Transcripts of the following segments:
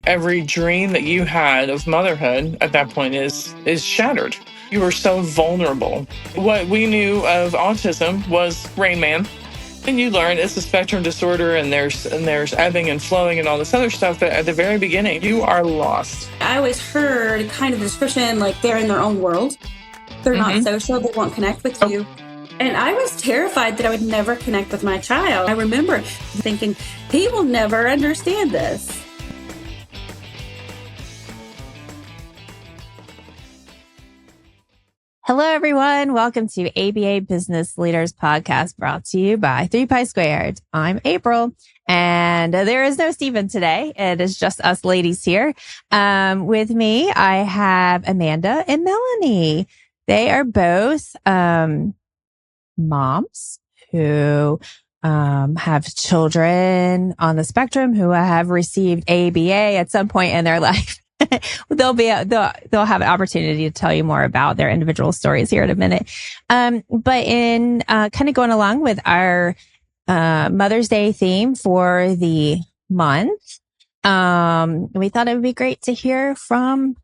every dream that you had of motherhood at that point is shattered. You were so vulnerable. What we knew of autism was Rain Man. And you learn it's a spectrum disorder and there's ebbing and flowing and all this other stuff. But at the very beginning, you are lost. I always heard kind of the description like they're in their own world. They're not social. They won't connect with you. And I was terrified that I would never connect with my child. I remember thinking, he will never understand this. Hello, everyone. Welcome to ABA Business Leaders Podcast, brought to you by 3Pi Squared. I'm April, and there is no Stephen today. It is just us ladies here. With me, I have Amanda and Melanie. They are both moms who have children on the spectrum who have received ABA at some point in their life. They'll have an opportunity to tell you more about their individual stories here in a minute. But in kind of going along with our Mother's Day theme for the month, we thought it would be great to hear from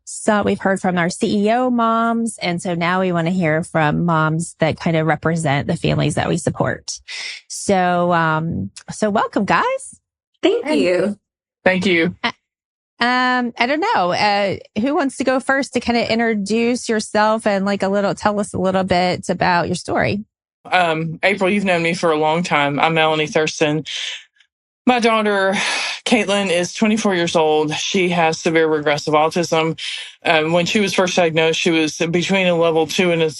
we've heard from our CEO moms, and so now we want to hear from moms that kind of represent the families that we support. So welcome, guys. Thank you. Thank you. I don't know. Who wants to go first to kind of introduce yourself and tell us a little bit about your story? April, you've known me for a long time. I'm Melanie Thurston. My daughter, Caitlin, is 24 years old. She has severe regressive autism. When she was first diagnosed, she was between a level 2 and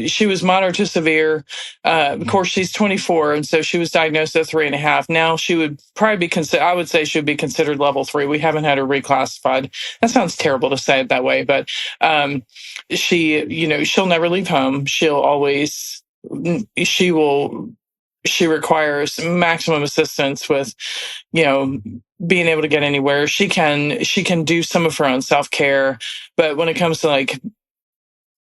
she was moderate to severe. Of course, she's 24, and so she was diagnosed at 3.5. Now she would probably be I would say she would be considered level 3. We haven't had her reclassified. That sounds terrible to say it that way, but she'll never leave home. She requires maximum assistance with, being able to get anywhere. She can do some of her own self-care, but when it comes to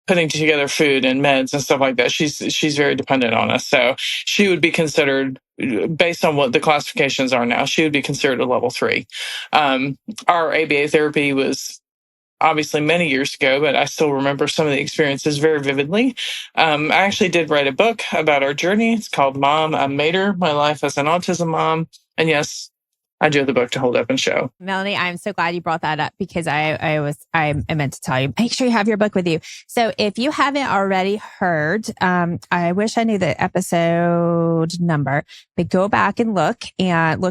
putting together food and meds and stuff like that, she's very dependent on us. So she would be considered, based on what the classifications are now, she would be considered a level 3. Our ABA therapy was obviously many years ago, but I still remember some of the experiences very vividly. I actually did write a book about our journey. It's called Mom, I Made Her, My Life as an Autism Mom. And yes, I do have the book to hold up and show. Melanie, I'm so glad you brought that up because I meant to tell you, make sure you have your book with you. So if you haven't already heard, I wish I knew the episode number, but go back and look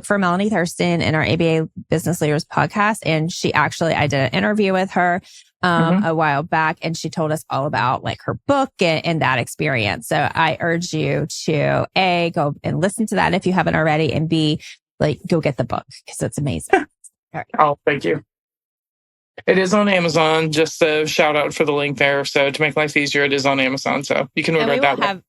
for Melanie Thurston in our ABA Business Leaders podcast. And I did an interview with her a while back, and she told us all about her book and that experience. So I urge you to A, go and listen to that if you haven't already, and B, go get the book because it's amazing. All right. Oh, thank you. It is on Amazon. Just a shout out for the link there. So to make life easier, it is on Amazon. So you can order it that way.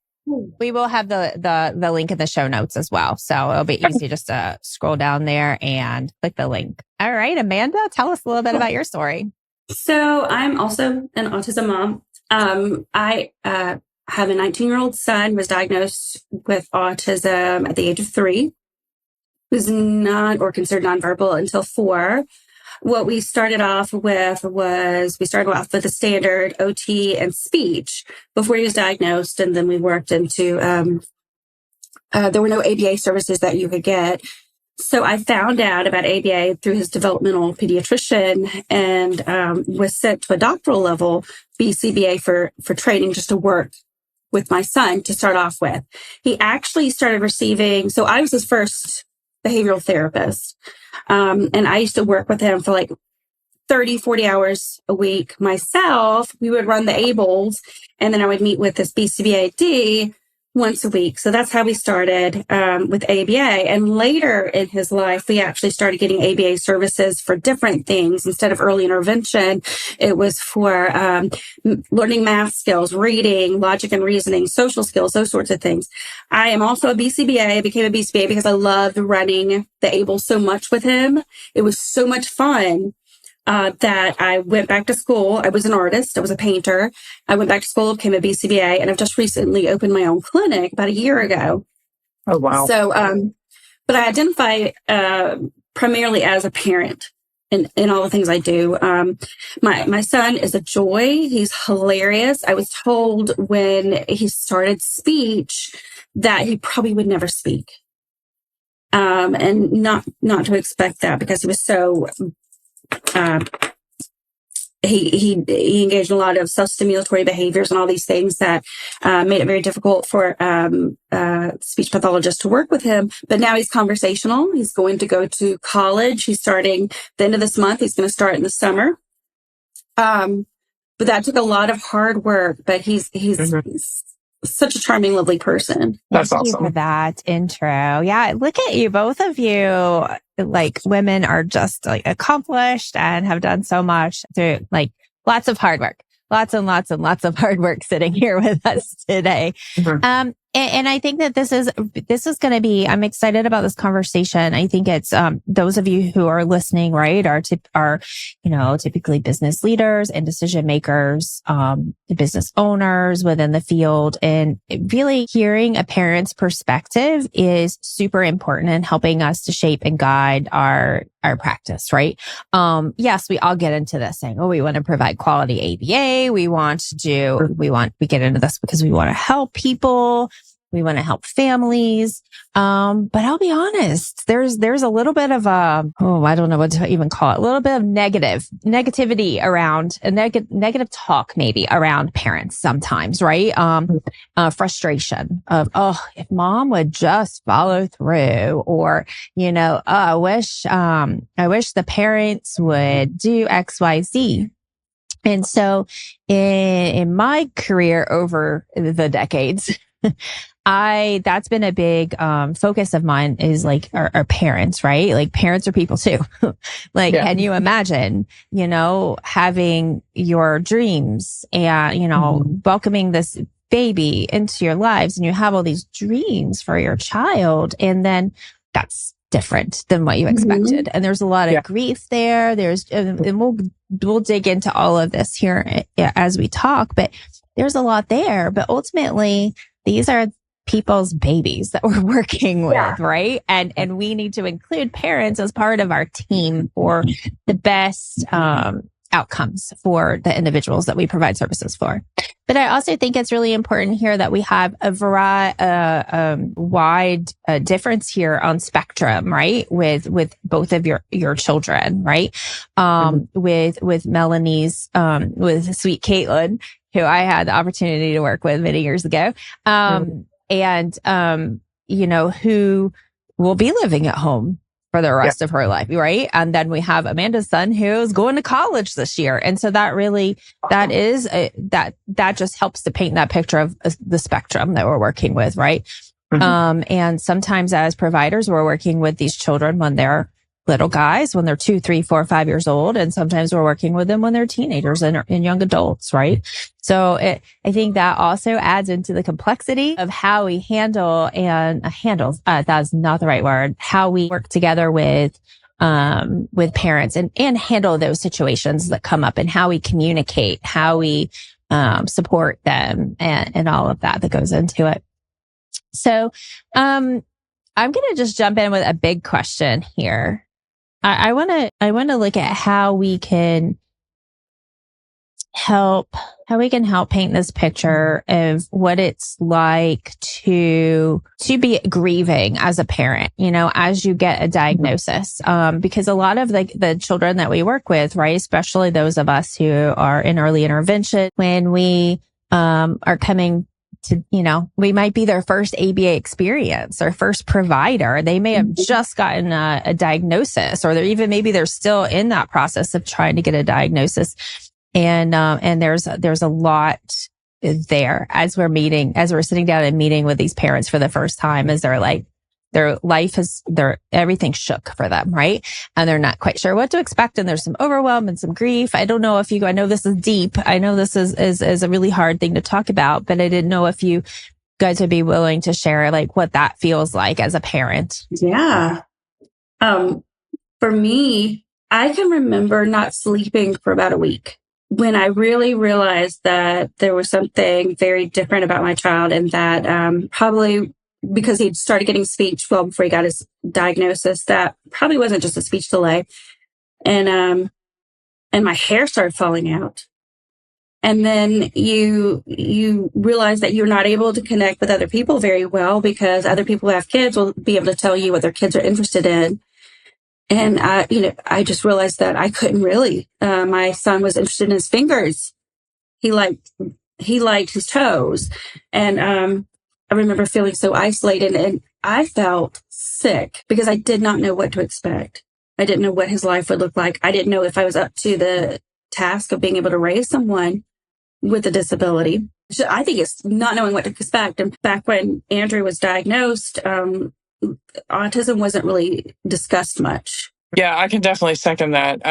We will have the link in the show notes as well. So it'll be easy just to scroll down there and click the link. All right, Amanda, tell us a little bit about your story. So I'm also an autism mom. I have a 19-year-old son who was diagnosed with autism at the age of 3. Was not or considered nonverbal until 4. What we started off with was the standard OT and speech before he was diagnosed, and then we worked into there were no ABA services that you could get. So I found out about ABA through his developmental pediatrician and was sent to a doctoral level BCBA for training just to work with my son to start off with. He actually started receiving, so I was his first behavioral therapist. And I used to work with him for 30, 40 hours a week myself. We would run the ABLEs, and then I would meet with this BCBAD once a week. So that's how we started with ABA. And later in his life, we actually started getting ABA services for different things. Instead of early intervention, it was for learning math skills, reading, logic and reasoning, social skills, those sorts of things. I am also a BCBA. I became a BCBA because I loved running the ABLE so much with him. It was so much fun. That I went back to school. I was an artist. I was a painter. I went back to school, became a BCBA, and I've just recently opened my own clinic about a year ago. Oh, wow. So, but I identify primarily as a parent in all the things I do. My son is a joy. He's hilarious. I was told when he started speech that he probably would never speak. And not to expect that, because he was so, he engaged in a lot of self-stimulatory behaviors and all these things that made it very difficult for speech pathologists to work with him. But now he's conversational. He's going to go to college. He's starting the end of this month. He's going to start in the summer. But that took a lot of hard work. But he's such a charming, lovely person. That's Thank awesome. you for that intro. Yeah, look at you, both of you. Like, women are just like accomplished and have done so much through like lots of hard work, lots and lots and lots of hard work sitting here with us today. Mm-hmm. And I think that this is going to be, I'm excited about this conversation. I think it's, those of you who are listening, right, are typically business leaders and decision makers, business owners within the field. And really hearing a parent's perspective is super important in helping us to shape and guide our practice, right? Yes, we all get into this saying, oh, we want to provide quality ABA. We get into this because we want to help people. We want to help families. But I'll be honest, there's a little bit of I don't know what to even call it, a little bit of negativity around negative talk maybe around parents sometimes, right? Frustration of, if mom would just follow through, or, I wish the parents would do X, Y, Z. And so in my career over the decades, that's been a big focus of mine, is like our parents, right? Like, parents are people too. Can you imagine, having your dreams and, welcoming this baby into your lives, and you have all these dreams for your child, and then that's different than what you expected. And there's a lot of grief there. And we'll dig into all of this here as we talk, but there's a lot there. But ultimately, these are people's babies that we're working with, right? And we need to include parents as part of our team for the best outcomes for the individuals that we provide services for. But I also think it's really important here that we have a wide difference here on spectrum, right? With both of your children, right? With Melanie's, with sweet Caitlin, who I had the opportunity to work with many years ago. Who will be living at home for the rest of her life, right? And then we have Amanda's son, who's going to college this year. And so that just helps to paint that picture of the spectrum that we're working with, right? And sometimes as providers, we're working with these children when they're little guys, when they're 2, 3, 4, 5 years old. And sometimes we're working with them when they're teenagers and young adults, right? So I think that also adds into the complexity of how we handle, that's not the right word, how we work together with parents and handle those situations that come up, and how we communicate, how we support them, and all of that goes into it. So I'm going to just jump in with a big question here. I want to look at how we can help paint this picture of what it's like to be grieving as a parent, as you get a diagnosis. Because a lot of the children that we work with, right, especially those of us who are in early intervention, when we are coming to, we might be their first ABA experience, their first provider. They may have just gotten a diagnosis, or maybe they're still in that process of trying to get a diagnosis. And there's a lot there as we're sitting down and meeting with these parents for the first time, as their life everything shook for them, right? And they're not quite sure what to expect. And there's some overwhelm and some grief. I don't know I know this is deep. I know this is a really hard thing to talk about, but I didn't know if you guys would be willing to share what that feels like as a parent. Yeah. For me, I can remember not sleeping for about a week when I really realized that there was something very different about my child, and that probably because he'd started getting speech well before he got his diagnosis, that probably wasn't just a speech delay. and my hair started falling out. And then you realize that you're not able to connect with other people very well because other people who have kids will be able to tell you what their kids are interested in. And I just realized that I couldn't really. My son was interested in his fingers. He liked his toes. And I remember feeling so isolated, and I felt sick because I did not know what to expect. I didn't know what his life would look like. I didn't know if I was up to the task of being able to raise someone with a disability. So I think it's not knowing what to expect. And back when Andrew was diagnosed, autism wasn't really discussed much. Yeah, I can definitely second that.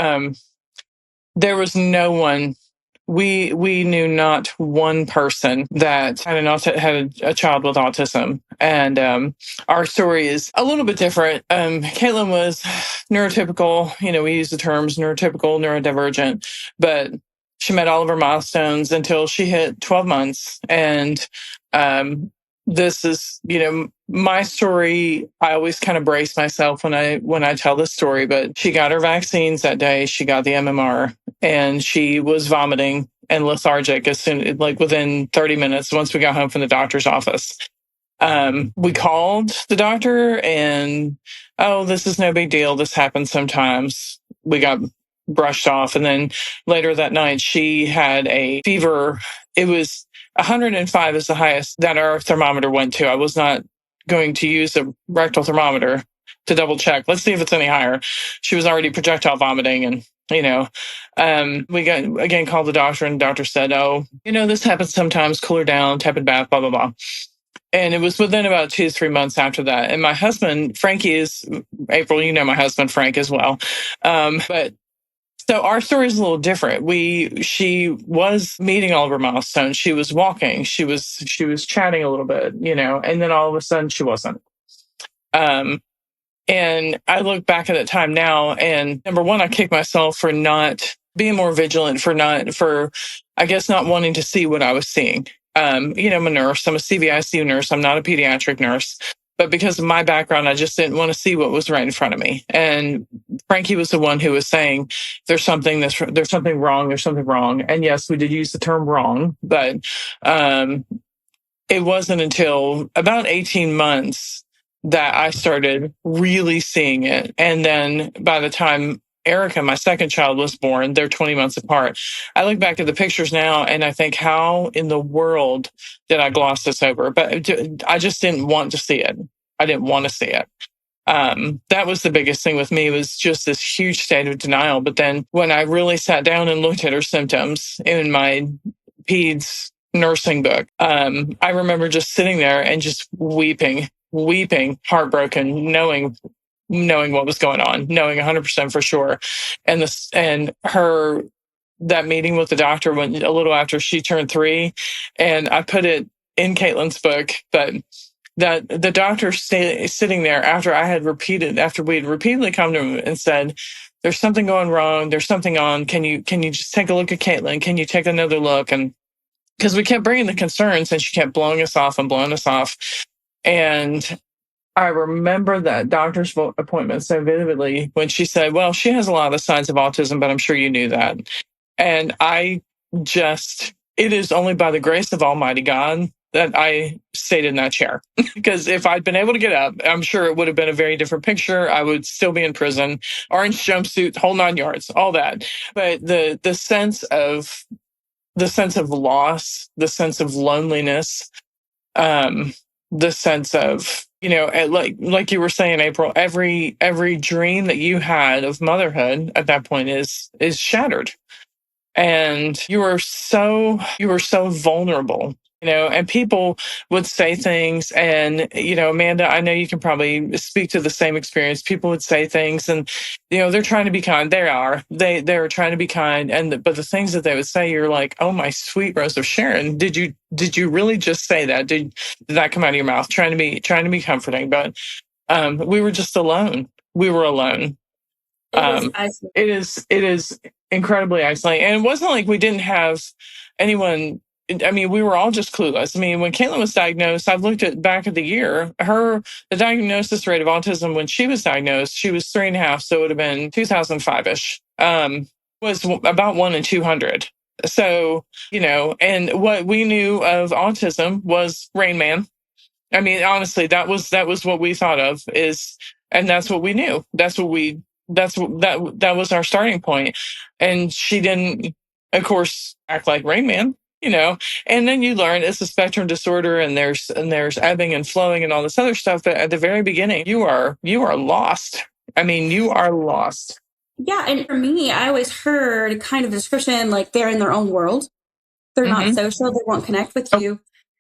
There was no one. We knew not one person that had a child with autism, and our story is a little bit different. Caitlin was neurotypical. We use the terms neurotypical, neurodivergent, but she met all of her milestones until she hit 12 months, and this is my story. I always kind of brace myself when I tell this story, but she got her vaccines that day. She got the MMR, and she was vomiting and lethargic within 30 minutes once we got home from the doctor's office. We called the doctor and, oh, this is no big deal. This happens sometimes. We got brushed off. And then later that night, she had a fever. It was 105 is the highest that our thermometer went to. I was not going to use a rectal thermometer to double check. Let's see if it's any higher. She was already projectile vomiting, and we called the doctor, and the doctor said, oh, this happens sometimes, cool her down, tepid bath, blah, blah, blah. And it was within about 2 to 3 months after that. And my husband, Frankie, is April, my husband, Frank, as well. But so our story is a little different. She was meeting all of her milestones. She was walking. She was chatting a little bit, and then all of a sudden she wasn't. And I look back at that time now, and number one, I kick myself for not being more vigilant, for I guess not wanting to see what I was seeing. I'm a nurse. I'm a CVICU nurse. I'm not a pediatric nurse. But because of my background, I just didn't want to see what was right in front of me. And Frankie was the one who was saying, there's something wrong. There's something wrong. And yes, we did use the term wrong, but it wasn't until about 18 months that I started really seeing it. And then by the time Erica, my second child, was born, they're 20 months apart. I look back at the pictures now and I think, how in the world did I gloss this over? But I just didn't want to see it. I didn't want to see it. That was the biggest thing with me, was just this huge state of denial. But then when I really sat down and looked at her symptoms in my peds nursing book, I remember just sitting there and just weeping, heartbroken, knowing what was going on, knowing 100% for sure. And that meeting with the doctor went a little after she turned 3, and I put it in Caitlin's book, but that the doctor sitting there after we had repeatedly come to him and said, there's something going wrong. There's something on. Can you just take a look at Caitlin? Can you take another look? And because we kept bringing the concerns, and she kept blowing us off. And I remember that doctor's appointment so vividly when she said, well, she has a lot of the signs of autism, but I'm sure you knew that. And it is only by the grace of Almighty God that I stayed in that chair. Because if I'd been able to get up, I'm sure it would have been a very different picture. I would still be in prison, orange jumpsuit, whole 9 yards, all that. But the sense of loss, the sense of loneliness, the sense of, like you were saying, April, every dream that you had of motherhood at that point is shattered. And you were so vulnerable, and people would say things, and, Amanda, I know you can probably speak to the same experience. People would say things, and, they're trying to be kind. They're trying to be kind. But the things that they would say, you're like, oh, my sweet Rose of Sharon, did you really just say that? Did that come out of your mouth? Trying to be comforting. But, we were just alone. We were alone. It is incredibly isolating. And it wasn't like we didn't have anyone I mean, we were all just clueless. I mean, when Caitlin was diagnosed, I've looked back at the year, the diagnosis rate of autism when she was diagnosed, she was 3.5. So it would have been 2005-ish, was about 1 in 200. So, and what we knew of autism was Rain Man. I mean, honestly, that was what we thought of and that's what we knew. That was our starting point. And she didn't, of course, act like Rain Man, and then you learn it's a spectrum disorder and there's ebbing and flowing and all this other stuff. But at the very beginning, you are lost. I mean, you are lost. Yeah. And for me, I always heard kind of description like they're in their own world. They're not social. They won't connect with you.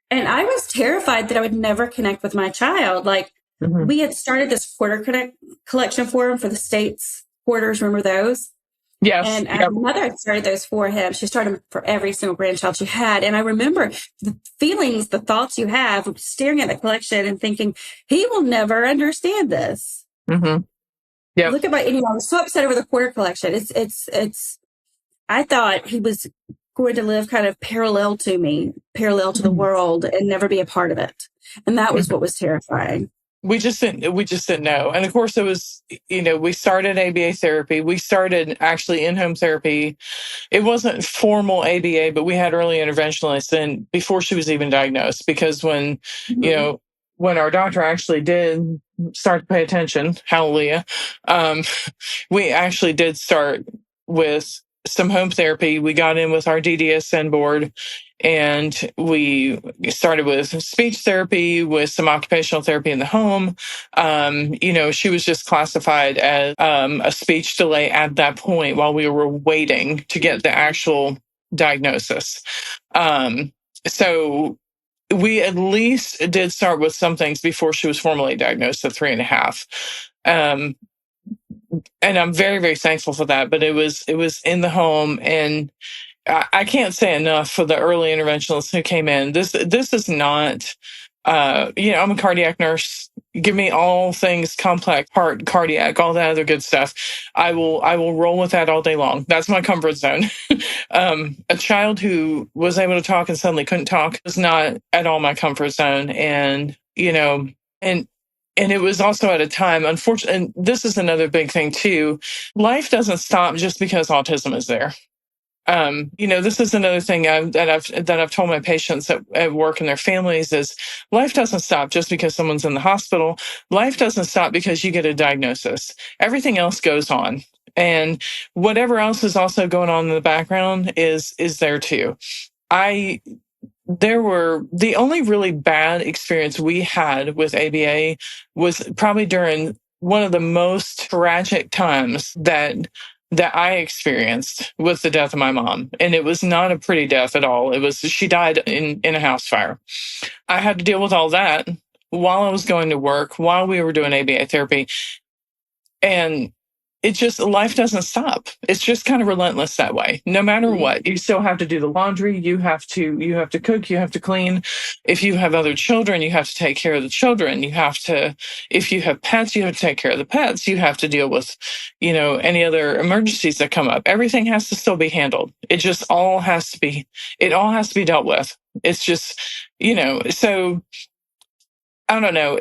And I was terrified that I would never connect with my child. Like we had started this quarter collection for him for the state's quarters. Remember those? Yes. And my mother had started those for him. She started them for every single grandchild she had. And I remember the feelings, the thoughts you have staring at the collection and thinking, he will never understand this. Yeah. Look at I was so upset over the quarter collection. I thought he was going to live kind of parallel to me, parallel to the world, and never be a part of it. And that was what was terrifying. We just didn't know. And of course it was, we started ABA therapy. We started actually in-home therapy. It wasn't formal ABA, but we had early interventionalists and before she was even diagnosed, because when our doctor actually did start to pay attention, hallelujah, we actually did start with some home therapy. We got in with our DDSN board and we started with speech therapy with some occupational therapy in the home. She was just classified as a speech delay at that point while we were waiting to get the actual diagnosis. So we at least did start with some things before she was formally diagnosed at 3.5. And I'm very, very thankful for that. But it was in the home, and I can't say enough for the early interventionalists who came in. This is not, I'm a cardiac nurse. Give me all things complex, heart, cardiac, all that other good stuff. I will roll with that all day long. That's my comfort zone. A child who was able to talk and suddenly couldn't talk was not at all my comfort zone. And, and it was also at a time, unfortunately, and this is another big thing too, life doesn't stop just because autism is there. This is another thing that I've told my patients at work and their families is life doesn't stop just because someone's in the hospital. Life doesn't stop because you get a diagnosis. Everything else goes on. And whatever else is also going on in the background is there too. The only really bad experience we had with ABA was probably during one of the most tragic times that I experienced with the death of my mom. And it was not a pretty death at all. She died in a house fire. I had to deal with all that while I was going to work, while we were doing ABA therapy. And life doesn't stop. It's just kind of relentless that way. No matter what, you still have to do the laundry. You have to cook. You have to clean. If you have other children, you have to take care of the children. If you have pets, you have to take care of the pets. You have to deal with, any other emergencies that come up. Everything has to still be handled. It all has to be dealt with. It's just, so I don't know.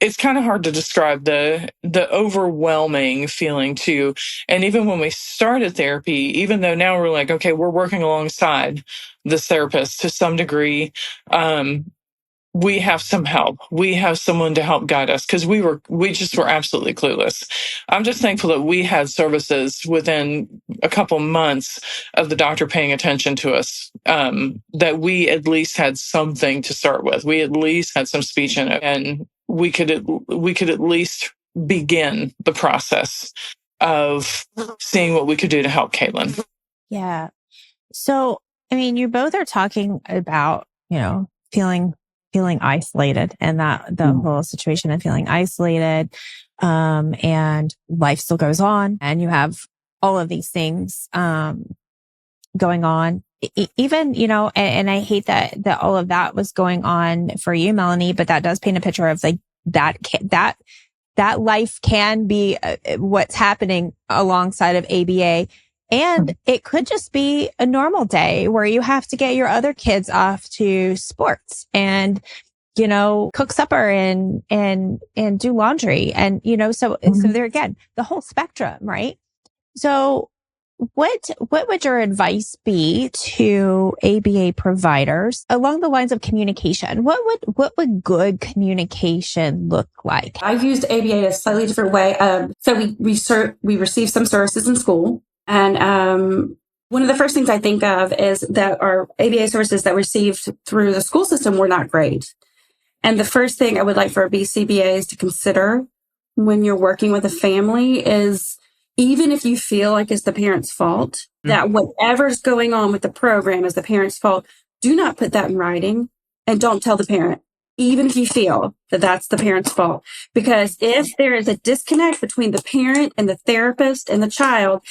It's kind of hard to describe the overwhelming feeling too. And even when we started therapy, even though now we're like, okay, we're working alongside this therapist to some degree, we have some help. We have someone to help guide us because we just were absolutely clueless. I'm just thankful that we had services within a couple months of the doctor paying attention to us, that we at least had something to start with. We at least had some speech in it, and we could at least begin the process of seeing what we could do to help Caitlin. Yeah. So, I mean, you both are talking about, feeling isolated and that the whole situation of feeling isolated, and life still goes on and you have all of these things, going on. Even, and I hate that all of that was going on for you, Melanie, but that does paint a picture of like that life can be what's happening alongside of ABA. And it could just be a normal day where you have to get your other kids off to sports and, cook supper and do laundry. And, so there again, the whole spectrum, right? So what would your advice be to ABA providers along the lines of communication? What would good communication look like? I used ABA in a slightly different way. So we receive some services in school, and one of the first things I think of is that our ABA services that received through the school system were not great. And the first thing I would like for BCBAs to consider when you're working with a family is, even if you feel like it's the parent's fault, that whatever's going on with the program is the parent's fault, do not put that in writing and don't tell the parent, even if you feel that that's the parent's fault. Because if there is a disconnect between the parent and the therapist and the child,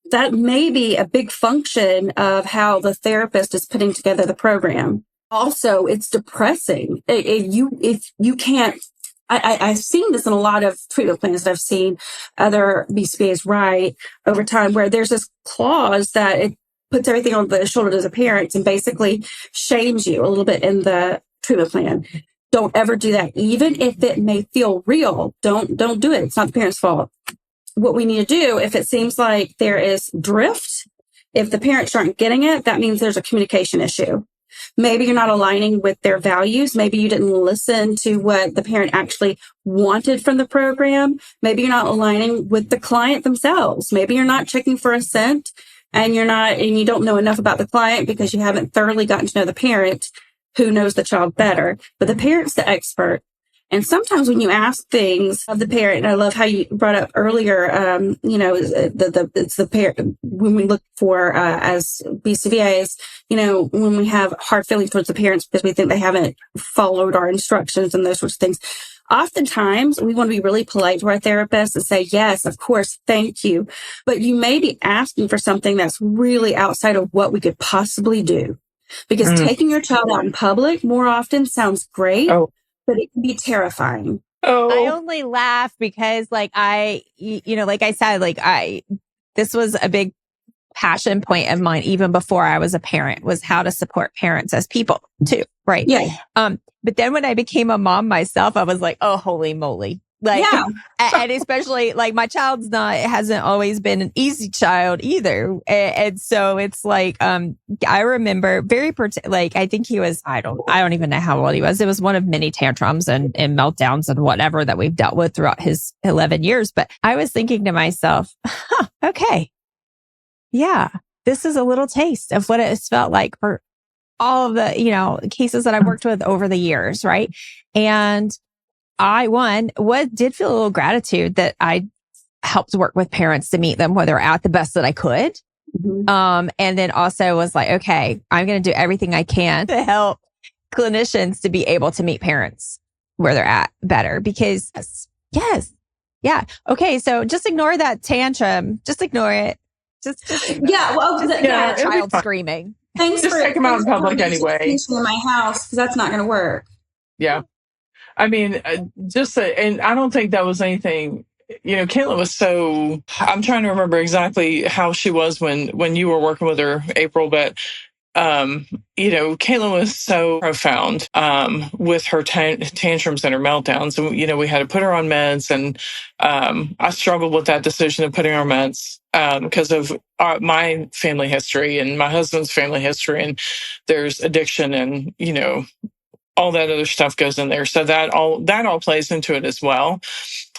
that may be a big function of how the therapist is putting together the program. Also, it's depressing. If you can't, I've seen this in a lot of treatment plans that I've seen other BCBAs write over time, where there's this clause that it puts everything on the shoulders of the parents and basically shames you a little bit in the treatment plan. Don't ever do that. Even if it may feel real, don't do it. It's not the parent's fault. What we need to do, if it seems like there is drift, if the parents aren't getting it, that means there's a communication issue. Maybe you're not aligning with their values. Maybe you didn't listen to what the parent actually wanted from the program. Maybe you're not aligning with the client themselves. Maybe you're not checking for assent, and you don't know enough about the client because you haven't thoroughly gotten to know the parent who knows the child better. But the parent's the expert. And sometimes when you ask things of the parent, and I love how you brought up earlier, it's the parent, when we look for, as BCBAs, when we have hard feelings towards the parents because we think they haven't followed our instructions and those sorts of things. Oftentimes we want to be really polite to our therapist and say, yes, of course, thank you. But you may be asking for something that's really outside of what we could possibly do. Because taking your child out in public more often sounds great. But it can be terrifying. I only laugh because like I said, this was a big passion point of mine, even before I was a parent, was how to support parents as people too. Right. Yeah. But then when I became a mom myself, I was like, oh, holy moly. Like, yeah. And especially like my hasn't always been an easy child either. And so it's like, I remember I think he was, I don't even know how old he was. It was one of many tantrums and meltdowns and whatever that we've dealt with throughout his 11 years. But I was thinking to myself, okay. Yeah, this is a little taste of what it's felt like for all of the, cases that I've worked with over the years. Right. And did feel a little gratitude that I helped work with parents to meet them where they're at the best that I could. Mm-hmm. And then also was like, okay, I'm going to do everything I can to help clinicians to be able to meet parents where they're at better because yes. Yeah. Okay. So just ignore that tantrum. Just ignore it. Just that child screaming. Thanks just for take them out in public anyway. In my house, because that's not going to work. Yeah. I mean, and I don't think that was anything, Caitlin was so, I'm trying to remember exactly how she was when you were working with her, April, but, Caitlin was so profound, with her tantrums and her meltdowns. And, we had to put her on meds, and, I struggled with that decision of putting her on meds, because of my family history and my husband's family history, and there's addiction and, all that other stuff goes in there. So that all plays into it as well.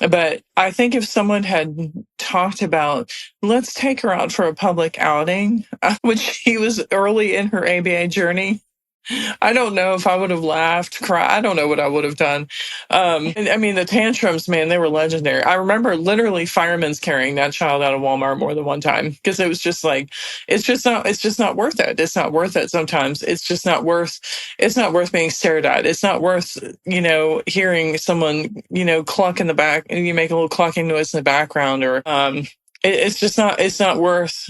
But I think if someone had talked about, let's take her out for a public outing, when she was early in her ABA journey, I don't know if I would have laughed, cried. I don't know what I would have done. And I mean, the tantrums, man, they were legendary. I remember literally firemen's carrying that child out of Walmart more than one time because it was just like, it's just not worth it. It's not worth it. Sometimes it's just not worth being stared at. It's not worth, hearing someone, cluck in the back, and you make a little clucking noise in the background, or, it's not worth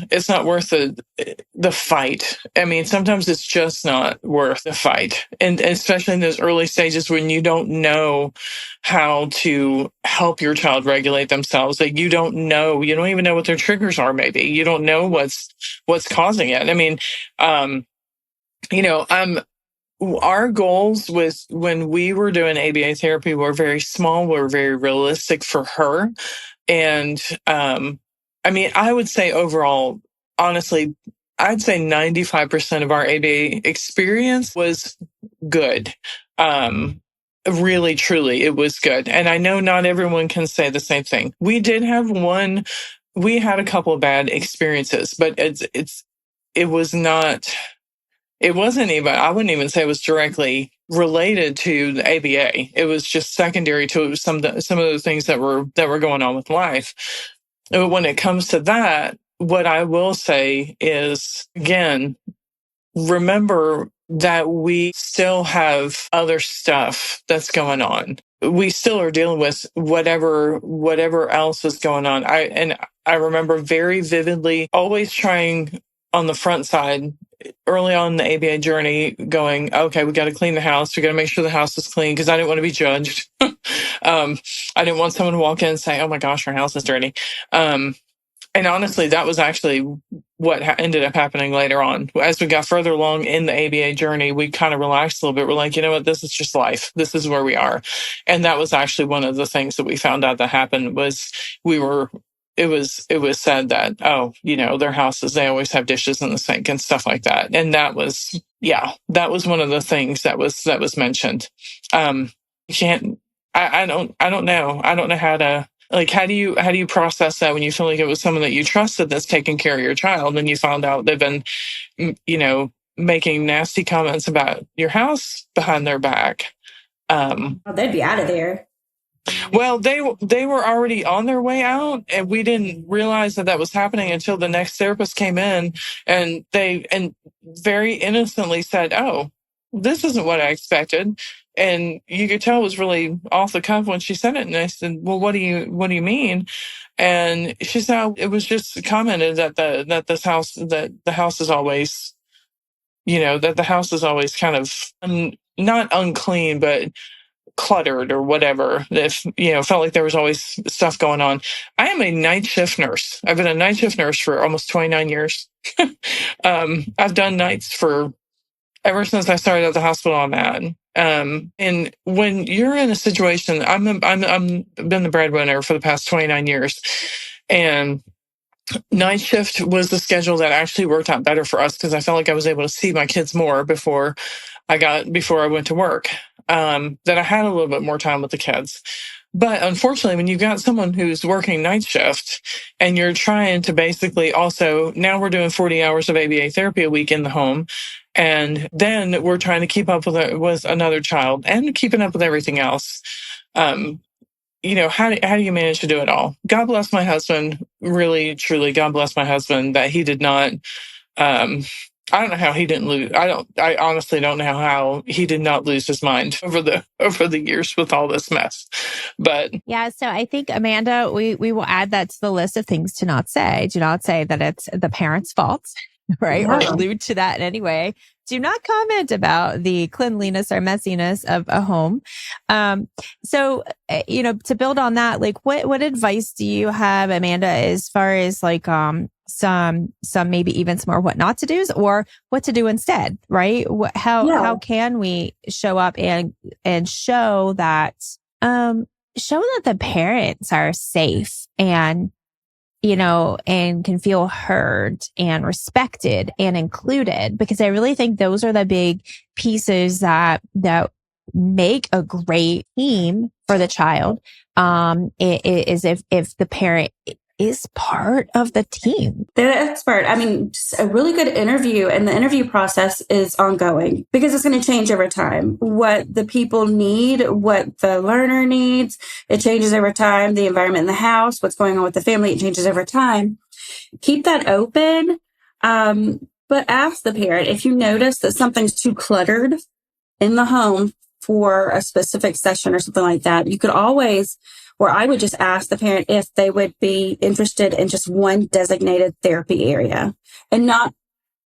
the fight. I mean, sometimes it's just not worth the fight. And especially in those early stages when you don't know how to help your child regulate themselves. Like you don't even know what their triggers are, maybe. You don't know what's causing it. I mean, our goals was when we were doing ABA therapy were very small, were very realistic for her. And I mean, I would say overall, honestly, I'd say 95% of our ABA experience was good. Really, truly, it was good. And I know not everyone can say the same thing. We had a couple of bad experiences, but it wasn't even, I wouldn't even say it was directly related to the ABA. It was just secondary to some of the things that were going on with life. But when it comes to that, what I will say is, again, remember that we still have other stuff that's going on. We still are dealing with whatever else is going on. I remember very vividly always trying on the front side early on in the ABA journey going, okay, we got to clean the house. We got to make sure the house is clean because I didn't want to be judged. I didn't want someone to walk in and say, oh my gosh, our house is dirty. And honestly, that was actually what ended up happening later on. As we got further along in the ABA journey, we kind of relaxed a little bit. We're like, you know what, this is just life. This is where we are. And that was actually one of the things that we found out that happened was it was said that, oh, their houses, they always have dishes in the sink and stuff like that. And that was one of the things that was mentioned. I don't know how to, like, how do you process that when you feel like it was someone that you trusted that's taking care of your child and you found out they've been, making nasty comments about your house behind their back. They'd be out of there. Well, they were already on their way out, and we didn't realize that was happening until the next therapist came in, and very innocently said, "Oh, this isn't what I expected." And you could tell it was really off the cuff when she said it. And I said, "Well, what do you mean?" And she said, "Oh, it was just commented that the house is always, that the house is always kind of not unclean, but cluttered or whatever. If felt like there was always stuff going on." I am a night shift nurse. I've been a night shift nurse for almost 29 years. I've done nights ever since I started at the hospital I'm at. And when you're in a situation, I'm been the breadwinner for the past 29 years, and night shift was the schedule that actually worked out better for us because I felt like I was able to see my kids more before I went to work. That I had a little bit more time with the kids. But unfortunately, when you've got someone who's working night shift and you're trying to basically also, now we're doing 40 hours of ABA therapy a week in the home. And then we're trying to keep up with another child and keeping up with everything else. How do you manage to do it all? God bless my husband, really, truly, God bless my husband that he did not, I don't know how he didn't lose. I honestly don't know how he did not lose his mind over the years with all this mess. But yeah, so I think, Amanda, we will add that to the list of things to not say. Do not say that it's the parents' fault, right? Yeah. Or allude to that in any way. Do not comment about the cleanliness or messiness of a home. So, to build on that, like what advice do you have, Amanda, as far as like, some maybe even some more what not to do or what to do instead, right? How can we show up and show that the parents are safe and and can feel heard and respected and included? Because I really think those are the big pieces that make a great team for the child. Is if the parent is part of the team. They're the expert. I mean, just a really good interview, and the interview process is ongoing because it's going to change over time. What the people need, what the learner needs, it changes over time. The environment in the house, what's going on with the family, it changes over time. Keep that open, but ask the parent if you notice that something's too cluttered in the home for a specific session or something like that. You could always or I would just ask the parent if they would be interested in just one designated therapy area and not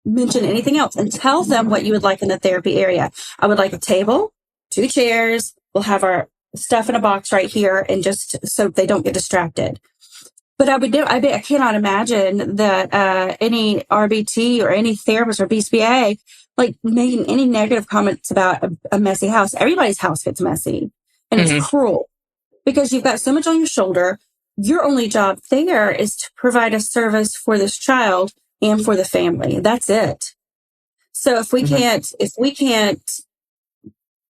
mention anything else, and tell them what you would like in the therapy area. I would like a table, 2 chairs. We'll have our stuff in a box right here, and just so they don't get distracted. But I cannot imagine that any RBT or any therapist or BCBA like making any negative comments about a messy house. Everybody's house gets messy, and it's cruel because you've got so much on your shoulder. Your only job there is to provide a service for this child and for the family. That's it. So if we can't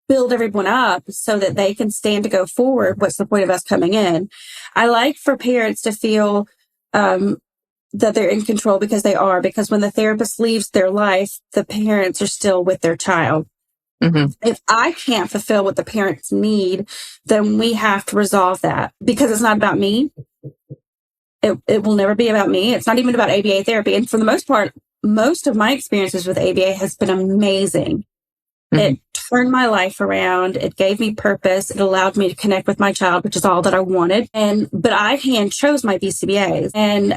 build everyone up so that they can stand to go forward, what's the point of us coming in? I like for parents to feel that they're in control, because they are, because when the therapist leaves their life, the parents are still with their child. If I can't fulfill what the parents need, then we have to resolve that, because it's not about me. It will never be about me. It's not even about ABA therapy. And for the most part, most of my experiences with ABA has been amazing. It turned my life around. It gave me purpose. It allowed me to connect with my child, which is all that I wanted. But I chose my BCBAs, and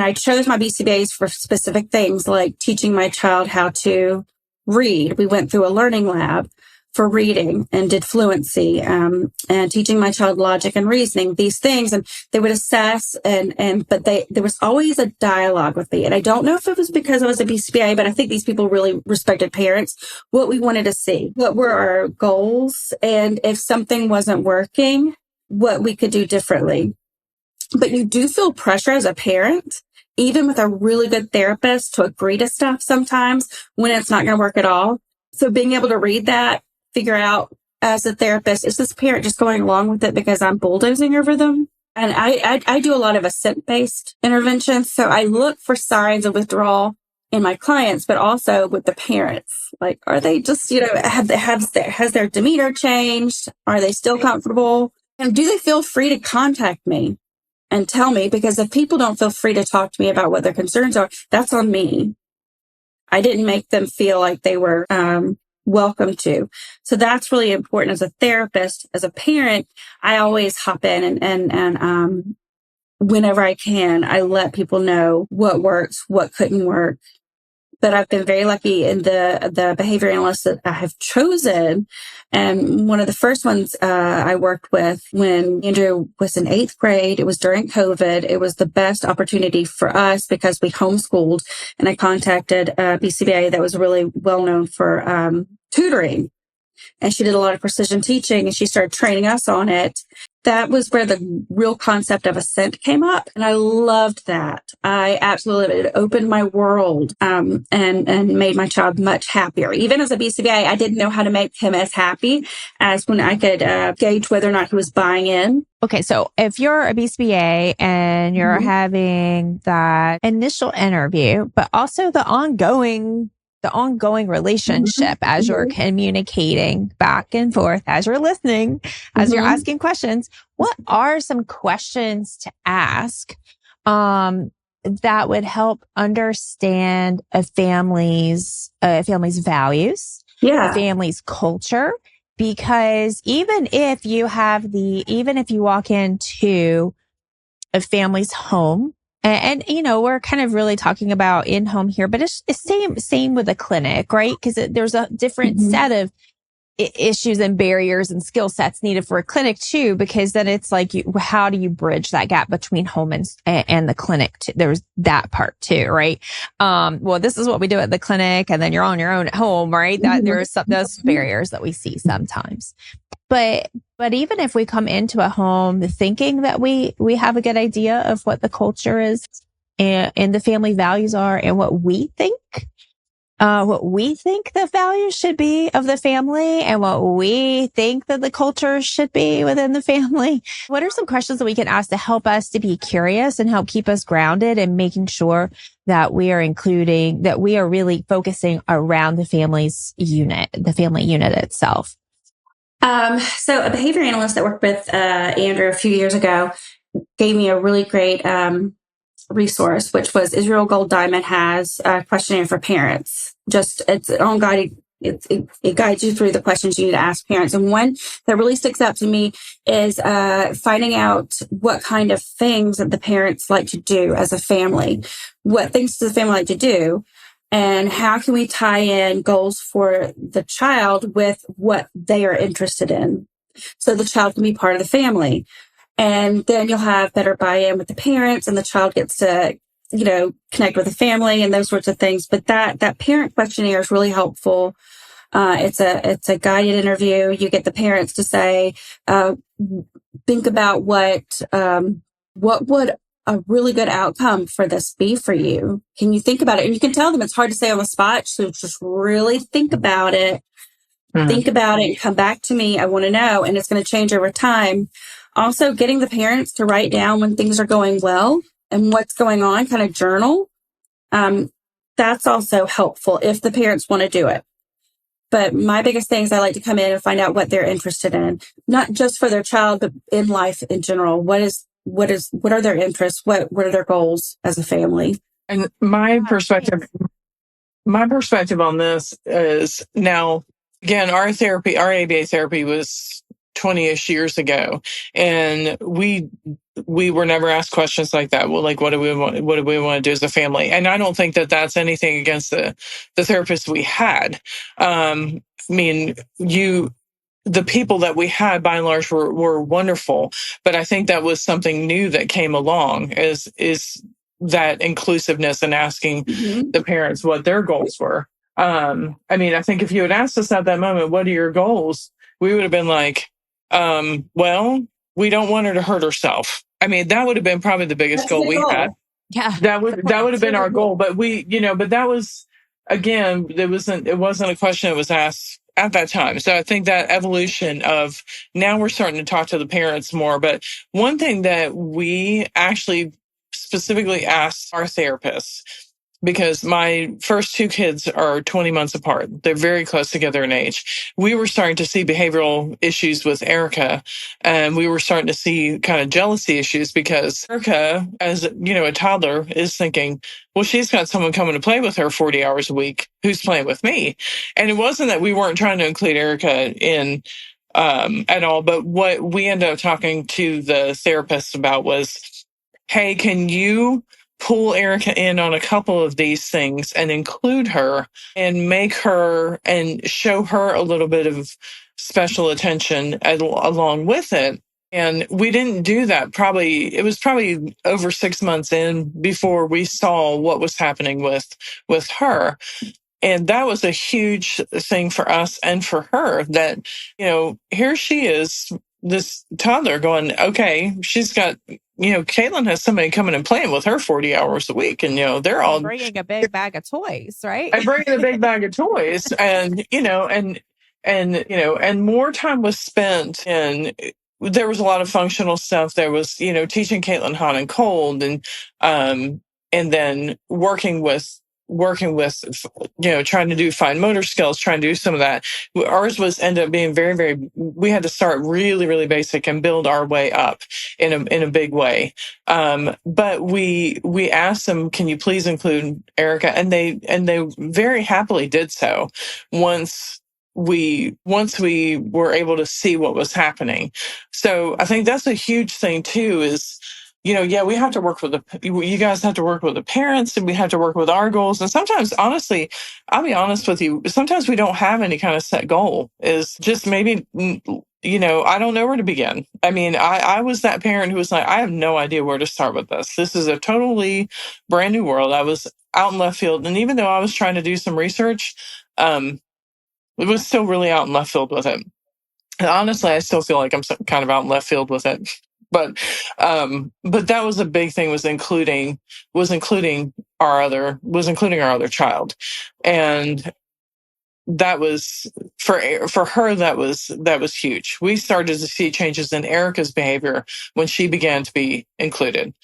I chose my BCBAs for specific things like teaching my child how to read. We went through a learning lab for reading and did fluency, and teaching my child logic and reasoning, these things. And they would assess but there was always a dialogue with me. And I don't know if it was because I was a BCBA, but I think these people really respected parents, what we wanted to see, what were our goals, and if something wasn't working, what we could do differently. But you do feel pressure as a parent, even with a really good therapist, to agree to stuff sometimes when it's not going to work at all. So being able to read that, figure out as a therapist, is this parent just going along with it because I'm bulldozing over them? And I do a lot of assent-based interventions. So I look for signs of withdrawal in my clients, but also with the parents. Like, are they just, has their demeanor changed? Are they still comfortable? And do they feel free to contact me and tell me? Because if people don't feel free to talk to me about what their concerns are, that's on me. I didn't make them feel like they were welcome to. So that's really important as a therapist. As a parent, I always hop in and whenever I can, I let people know what works, what couldn't work. But I've been very lucky in the behavior analysts that I have chosen. And one of the first ones I worked with when Andrew was in 8th grade, it was during COVID. It was the best opportunity for us because we homeschooled, and I contacted a BCBA that was really well known for tutoring. And she did a lot of precision teaching, and she started training us on it. That was where the real concept of assent came up. And I loved that. I absolutely, it opened my world, and made my child much happier. Even as a BCBA, I didn't know how to make him as happy as when I could gauge whether or not he was buying in. Okay. So if you're a BCBA and you're having that initial interview, but also the ongoing relationship as you're communicating back and forth, as you're listening, as you're asking questions, what are some questions to ask that would help understand a family's values, a family's culture? Because even if you walk into a family's home, and we're kind of really talking about in-home here, but it's same with a clinic, right? Because there's a different set of issues and barriers and skill sets needed for a clinic too, because then it's like, how do you bridge that gap between home and the clinic too? There's that part too, right? Well, this is what we do at the clinic, and then you're on your own at home, right? That there's those barriers that we see sometimes. But even if we come into a home thinking that we have a good idea of what the culture is and the family values are and what we think the values should be of the family and what we think that the culture should be within the family, what are some questions that we can ask to help us to be curious and help keep us grounded and making sure that we are really focusing around the family unit itself? So a behavior analyst that worked with Andrew a few years ago gave me a really great resource, which was Israel Gold Diamond has a questionnaire for parents. It's an on guided It guides you through the questions you need to ask parents. And one that really sticks out to me is finding out what kind of things that the parents like to do as a family. What things does the family like to do? And how can we tie in goals for the child with what they are interested in? So the child can be part of the family. And then you'll have better buy-in with the parents, and the child gets to, connect with the family and those sorts of things. But that parent questionnaire is really helpful. It's a guided interview. You get the parents to say, think about what would a really good outcome for this be for you? Can you think about it? And you can tell them it's hard to say on the spot. So just really think about it. Mm-hmm. Think about it and come back to me. I want to know. And it's going to change over time. Also, getting the parents to write down when things are going well and what's going on, kind of journal. That's also helpful if the parents want to do it. But my biggest thing is I like to come in and find out what they're interested in, not just for their child, but in life in general. What are their interests? What are their goals as a family? And my perspective on this is now, again, our ABA therapy was 20-ish years ago, and we were never asked questions like that. Well, like, what do we want to do as a family? And I don't think that that's anything against the therapists we had. The people that we had, by and large, were wonderful. But I think that was something new that came along, is that inclusiveness and asking the parents what their goals were. I think if you had asked us at that moment, what are your goals? We would have been like, well, we don't want her to hurt herself. That would have been probably the biggest goal we had. Yeah. That would have been our goal. But but that was, again, it wasn't a question that was asked at that time. So I think that evolution of now we're starting to talk to the parents more. But one thing that we actually specifically asked our therapists, because my first two kids are 20 months apart. They're very close together in age. We were starting to see behavioral issues with Erica, and we were starting to see kind of jealousy issues because Erica, as a toddler, is thinking, well, she's got someone coming to play with her 40 hours a week who's playing with me. And it wasn't that we weren't trying to include Erica in at all, but what we ended up talking to the therapist about was, hey, can you pull Erica in on a couple of these things and include her and make her and show her a little bit of special attention along with it. And we didn't do that. It was probably over 6 months in before we saw what was happening with her. And that was a huge thing for us and for her, that, here she is, this toddler going, okay, she's got, Caitlin has somebody coming and playing with her 40 hours a week, and, they're all bringing a big bag of toys, right? And bringing a big bag of toys, and, and more time was spent in, there was a lot of functional stuff. There was, teaching Caitlin hot and cold, and then working with, trying to do fine motor skills, trying to do some of that. Ours ended up being very, very, we had to start really, really basic and build our way up in a big way. But we asked them, can you please include Erica? And they very happily did so once we were able to see what was happening. So I think that's a huge thing too, is, we have to work with you guys have to work with the parents, and we have to work with our goals. And sometimes, honestly, I'll be honest with you, sometimes we don't have any kind of set goal. Is just maybe, I don't know where to begin. I was that parent who was like, I have no idea where to start with this. This is a totally brand new world. I was out in left field. And even though I was trying to do some research, it was still really out in left field with it. And honestly, I still feel like I'm kind of out in left field with it. But that was a big thing, was including our other child. And that was for her, that was huge. We started to see changes in Erica's behavior when she began to be included.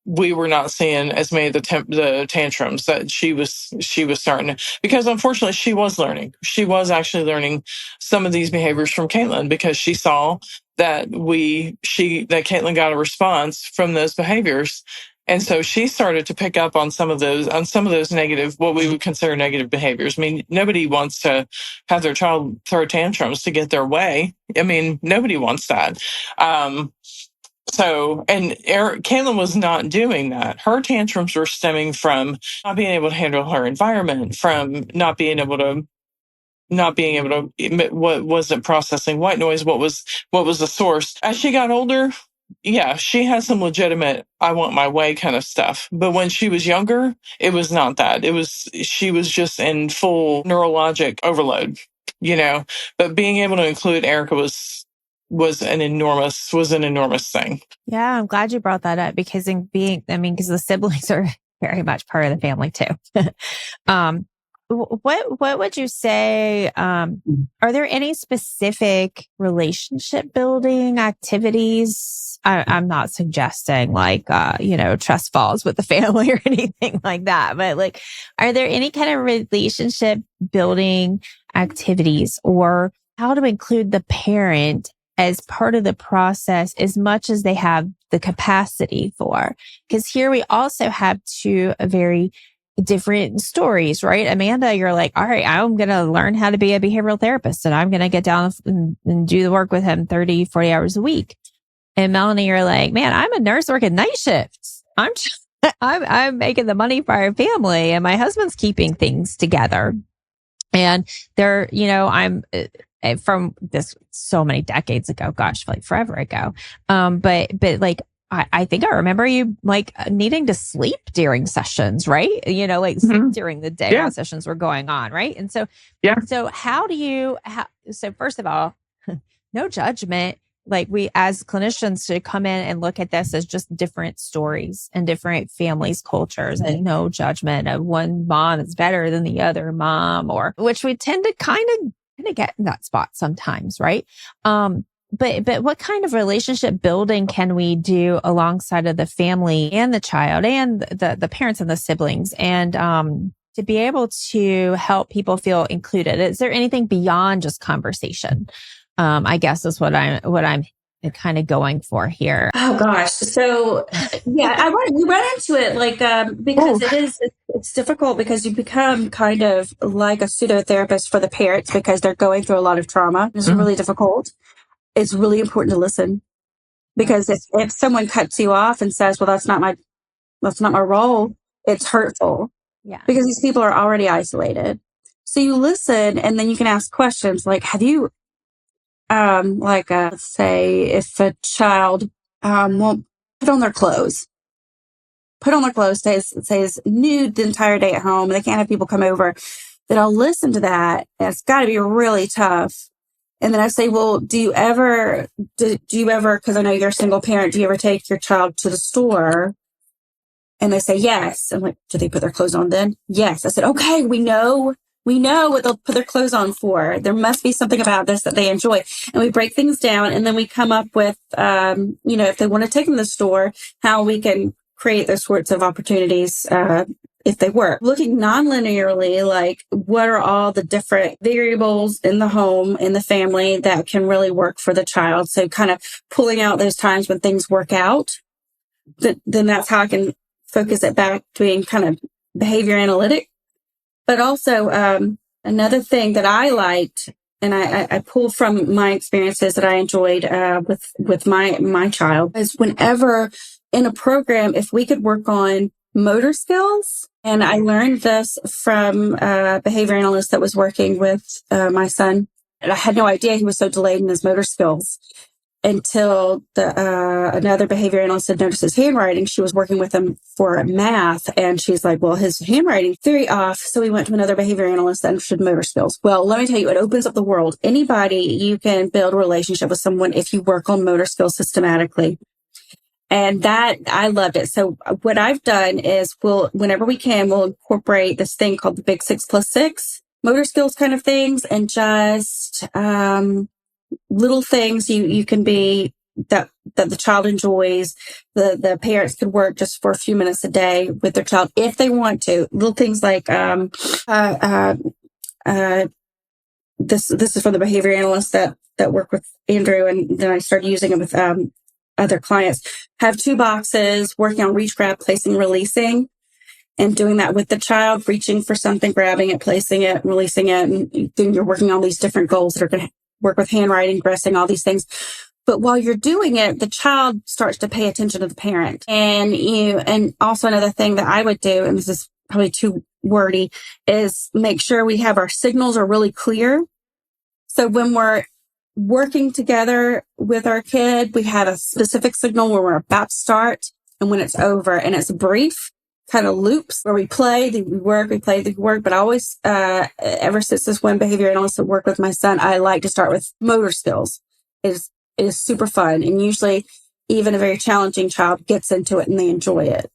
We were not seeing as many of the tantrums that she was starting to, because unfortunately she was actually learning some of these behaviors from Caitlin, because she saw that Caitlin got a response from those behaviors, And so she started to pick up on some of those negative, what we would consider negative behaviors. I mean, nobody wants to have their child throw tantrums to get their way. I mean, nobody wants that. And Caitlin was not doing that. Her tantrums were stemming from not being able to handle her environment, from not being able to what wasn't processing white noise, what was the source. As she got older, yeah, she had some legitimate I want my way kind of stuff. But when she was younger, it was not that. She was just in full neurologic overload, But being able to include Erica was an enormous thing. Yeah, I'm glad you brought that up because because the siblings are very much part of the family too. What would you say? Are there any specific relationship building activities? I'm not suggesting trust falls with the family or anything like that, but are there any kind of relationship building activities or how to include the parent as part of the process as much as they have the capacity for? Because here we also have two very different stories, right? Amanda, you're like, all right, I'm going to learn how to be a behavioral therapist and I'm going to get down and do the work with him 30, 40 hours a week. And Melanie, you're like, man, I'm a nurse working night shifts. I'm making the money for our family and my husband's keeping things together. And they're, I'm from this so many decades ago, gosh, forever ago. But I think I remember you needing to sleep during sessions, right? Sleep during the day while sessions were going on, right? And so, so so first of all, no judgment. We as clinicians should come in and look at this as just different stories and different families, cultures, and no judgment of one mom is better than the other mom, which we tend to kind of get in that spot sometimes, right? But what kind of relationship building can we do alongside of the family and the child and the parents and the siblings and to be able to help people feel included? Is there anything beyond just conversation? I guess is what I'm kind of going for here. Oh gosh. So yeah, you run into it because it's difficult because you become kind of like a pseudo therapist for the parents because they're going through a lot of trauma. It's really difficult. It's really important to listen because if someone cuts you off and says, well, that's not my role, it's hurtful. Yeah. Because these people are already isolated. So you listen and then you can ask questions like, have you, let's say if a child, won't put on their clothes, stays nude the entire day at home and they can't have people come over, then I'll listen to that. And it's got to be really tough. And then I say, well, do you ever, because I know you're a single parent, do you ever take your child to the store? And they say, yes. I'm like, do they put their clothes on then? Yes. I said, okay, we know what they'll put their clothes on for. There must be something about this that they enjoy. And we break things down and then we come up with, if they want to take them to the store, how we can create those sorts of opportunities, if they work. Looking non-linearly, what are all the different variables in the home, in the family that can really work for the child? So kind of pulling out those times when things work out, then that's how I can focus it back to being kind of behavior analytic. But also, another thing that I liked, and I pull from my experiences that I enjoyed, with my child is whenever in a program, if we could work on motor skills. And I learned this from a behavior analyst that was working with my son. And I had no idea he was so delayed in his motor skills until another behavior analyst had noticed his handwriting. She was working with him for math. And she's like, well, his handwriting's very off. So we went to another behavior analyst that understood motor skills. Well, let me tell you, it opens up the world. You can build a relationship with someone if you work on motor skills systematically. And that, I loved it. So what I've done is whenever we can, we'll incorporate this thing called the Big 6+6 motor skills kind of things and just, little things you can be that the child enjoys. The parents could work just for a few minutes a day with their child if they want to. Little things like, this is from the behavior analyst that worked with Andrew. And then I started using it with, other clients, have 2 boxes, working on reach, grab, placing, releasing, and doing that with the child, reaching for something, grabbing it, placing it, releasing it. And then you're working on these different goals that are going to work with handwriting, dressing, all these things. But while you're doing it, the child starts to pay attention to the parent. And also another thing that I would do, and this is probably too wordy, is make sure we have our signals are really clear. So when we're working together with our kid, we have a specific signal where we're about to start and when it's over. And it's brief, kind of loops where we play, then we work, we play, then we work. But I always, ever since this one behavior and also work with my son, I like to start with motor skills. It is super fun. And usually even a very challenging child gets into it and they enjoy it.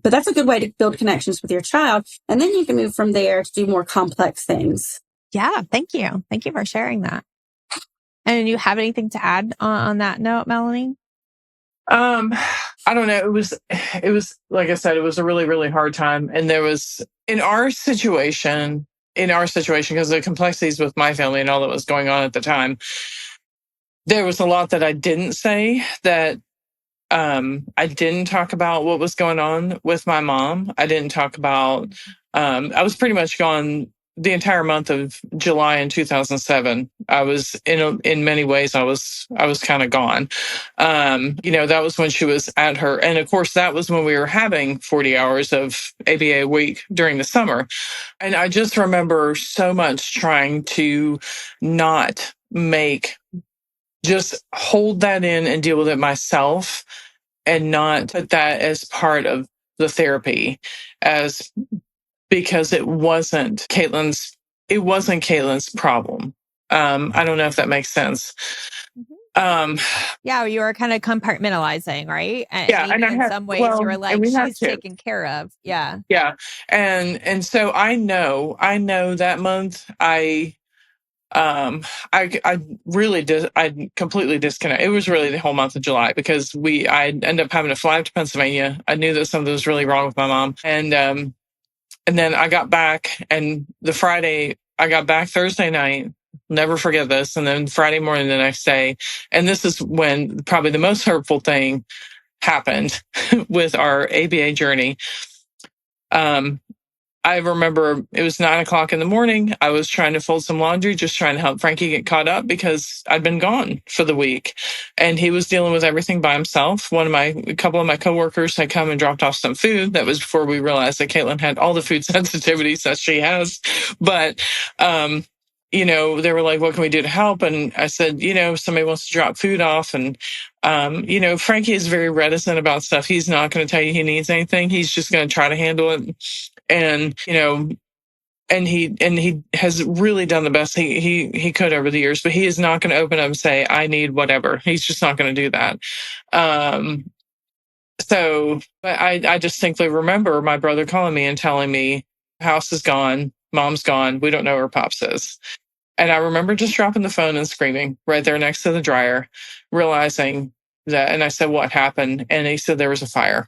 But that's a good way to build connections with your child. And then you can move from there to do more complex things. Yeah. Thank you. Thank you for sharing that. And do you have anything to add on that note, Melanie? I don't know. It was, like I said, it was a really, really hard time. And there was, in our situation, because of the complexities with my family and all that was going on at the time, there was a lot that I didn't say, that I didn't talk about what was going on with my mom. I didn't talk about, I was pretty much gone the entire month of July in 2007. I was in many ways, I was kind of gone. That was when she was at her. And of course, that was when we were having 40 hours of ABA a week during the summer. And I just remember so much trying to not just hold that in and deal with it myself and not put that as part of the therapy, because it wasn't Caitlin's problem. I don't know if that makes sense. Yeah, you were kind of compartmentalizing, right? And yeah, and in some ways you were like, she's taken care of. Yeah. Yeah. And so I know that month I really did. I completely disconnected. It was really the whole month of July, because I ended up having to fly to Pennsylvania. I knew that something was really wrong with my mom. And then I got back, and I got back Thursday night. Never forget this. And then Friday morning, the next day. And this is when probably the most hurtful thing happened with our ABA journey. I remember it was 9:00 in the morning. I was trying to fold some laundry, just trying to help Frankie get caught up, because I'd been gone for the week and he was dealing with everything by himself. A couple of my coworkers had come and dropped off some food. That was before we realized that Caitlin had all the food sensitivities that she has. But, they were like, what can we do to help? And I said, somebody wants to drop food off. And, Frankie is very reticent about stuff. He's not going to tell you he needs anything. He's just going to try to handle it. And, and he has really done the best he could over the years, but he is not going to open up and say, I need whatever. He's just not going to do that. But I distinctly remember my brother calling me and telling me, house is gone, mom's gone, we don't know where Pops is. And I remember just dropping the phone and screaming right there next to the dryer, realizing that, and I said, what happened? And he said there was a fire.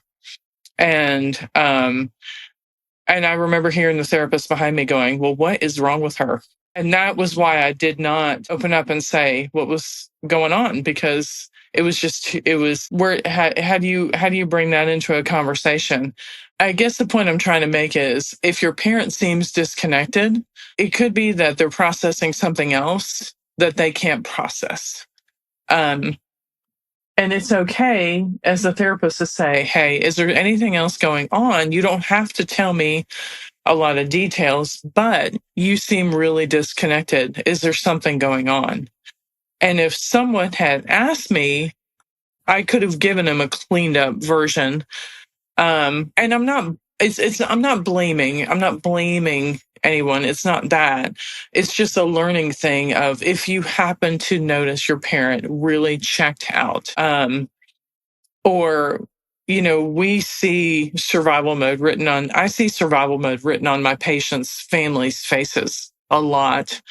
And I remember hearing the therapist behind me going, well, what is wrong with her? And that was why I did not open up and say what was going on, because how do you bring that into a conversation? I guess the point I'm trying to make is, if your parent seems disconnected, it could be that they're processing something else that they can't process. And it's okay as a therapist to say, hey, is there anything else going on? You don't have to tell me a lot of details, but you seem really disconnected. Is there something going on? And if someone had asked me, I could have given them a cleaned up version. And I'm not blaming anyone. It's not that. It's just a learning thing of, if you happen to notice your parent really checked out, or, I see survival mode written on my patients' families' faces a lot.